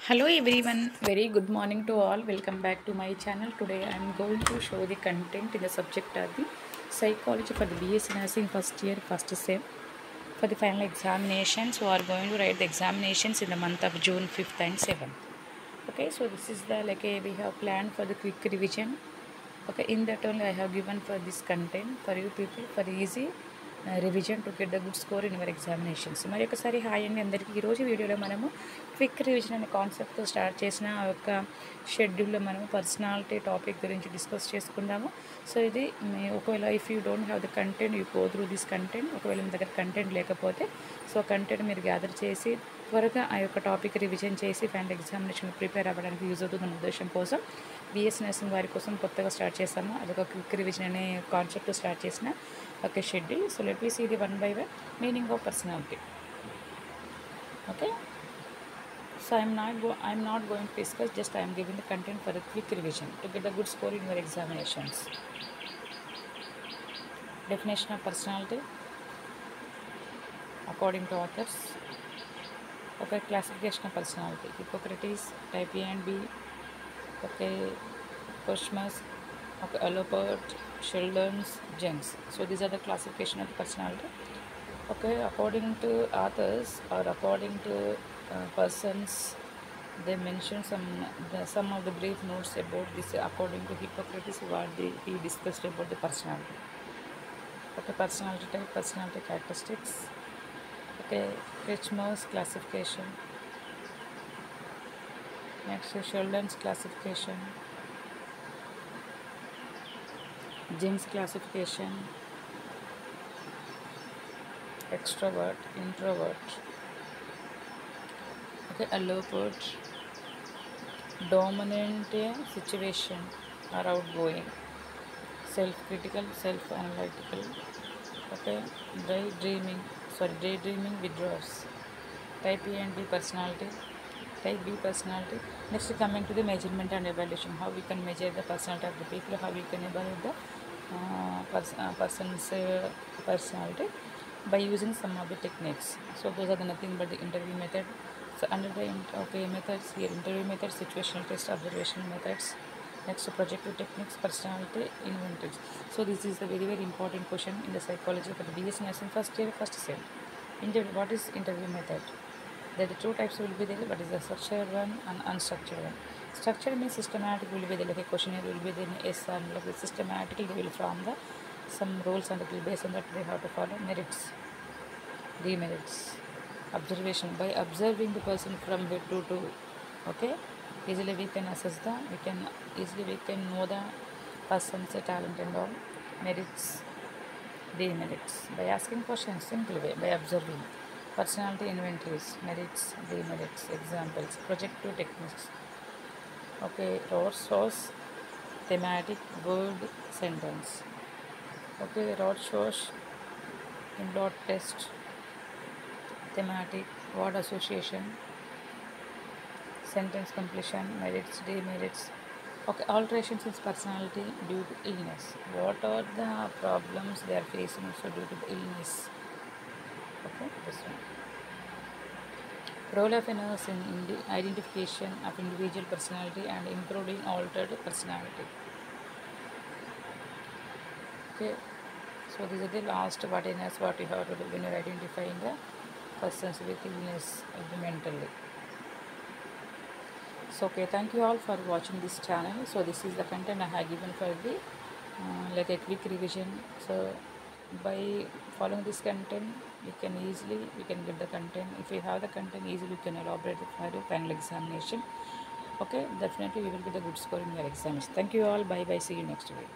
Hello everyone, very good morning to all. Welcome back to my channel. Today I am going to show the content in the subject of the psychology for the BS nursing first year first sem. For the final examinations, we are going to write the examinations in the month of June 5th and 7th. Okay, so this is the we have planned for the quick revision. Okay, in that only I have given for this content for you people for easy revision to get the good score in your examinations. మరి ఒకసారి hi అండి అందరికీ. ఈరోజు వీడియోలో మనము quick revision అనే కాన్సెప్ట్తో start చేసిన ఆ యొక్క షెడ్యూల్లో మనము పర్సనాలిటీ టాపిక్ గురించి డిస్కస్ చేసుకుందాము. సో ఇది ఒకవేళ if you don't have the content you go through this content. ఒకవేళ మీ దగ్గర కంటెంట్ లేకపోతే సో కంటెంట్ మీరు గ్యాదర్ చేసి త్వరగా ఆ యొక్క టాపిక్ రివిజన్ చేసి ఫైనల్ ఎగ్జామినేషన్ ప్రిపేర్ అవ్వడానికి యూజ్ అవుతుందన్న ఉద్దేశం కోసం బిఎస్ నర్సింగ్ వారి కోసం కొత్తగా స్టార్ట్ చేస్తాము. అదొక క్విక్ రివిజన్ అనే కాన్సెప్ట్ స్టార్ట్ చేసిన ఒక schedule. So let we see the one by one meaning of personality. Okay, so I'm not going to discuss, just I'm giving the content for a quick revision to get a good score in your examinations. Definition of personality according to authors. Okay, classification of personality: Hippocrates, type A and B. Okay, Cosmas, okay, Allport, Sheldon's, Jens. So these are the classification of the personality. Okay, according to authors or according to persons, they mention some of the brief notes about this. According to Hippocrates, he discussed about the personality. Okay, personality type, personality characteristics. Okay, Kretschmer's classification. Next is Sheldon's classification, Jim's classification, extrovert, introvert. Okay, Allport, dominant situation or outgoing, self-critical, self-analytical. Okay, daydreaming withdraws. Type A and B personality. Type B personality. Next, coming to the measurement and evaluation, how we can measure the personality of the people, how we can evaluate the person's personality by using some of the techniques. So those are the nothing but the interview method. So under the methods here, interview methods, situational test, observational methods. Next, projective techniques, personality inventors. So this is a very important question in the psychology for the BS nursing first year first sem. What is interview method? There are two types will be there, but is the structured one and unstructured one. Structured means systematic will be there, like a questionnaire will be there, yes or no, like systematically they will form the some rules and it will based on that they have to follow. Merits, demerits. Observation, by observing the person from head to toe. Okay, easily we can assess we can know the person's talent and all. Merits, demerits, by asking questions simple way, by observing. Personality inventories, merits, demerits, examples, projective techniques. Okay, Rorschach source, thematic, word, sentence. Okay, Rorschach in dot test, thematic, word association, sentence completion, merits, demerits. Okay, alterations in personality due to illness. What are the problems they are facing also due to the illness? Okay, this one. Role of a nurse in identification of individual personality and improving altered personality. Okay, so these are the last what a nurse, what you have to do when you are identifying the persons with illness mentally. So okay, thank you all for watching this channel. So this is the content I have given for the like a quick revision. So by following this content we can get the content. If you have the content, easily you can elaborate it for your final examination. Okay, definitely we will get a good score in your exams. Thank you all. Bye bye, see you next week.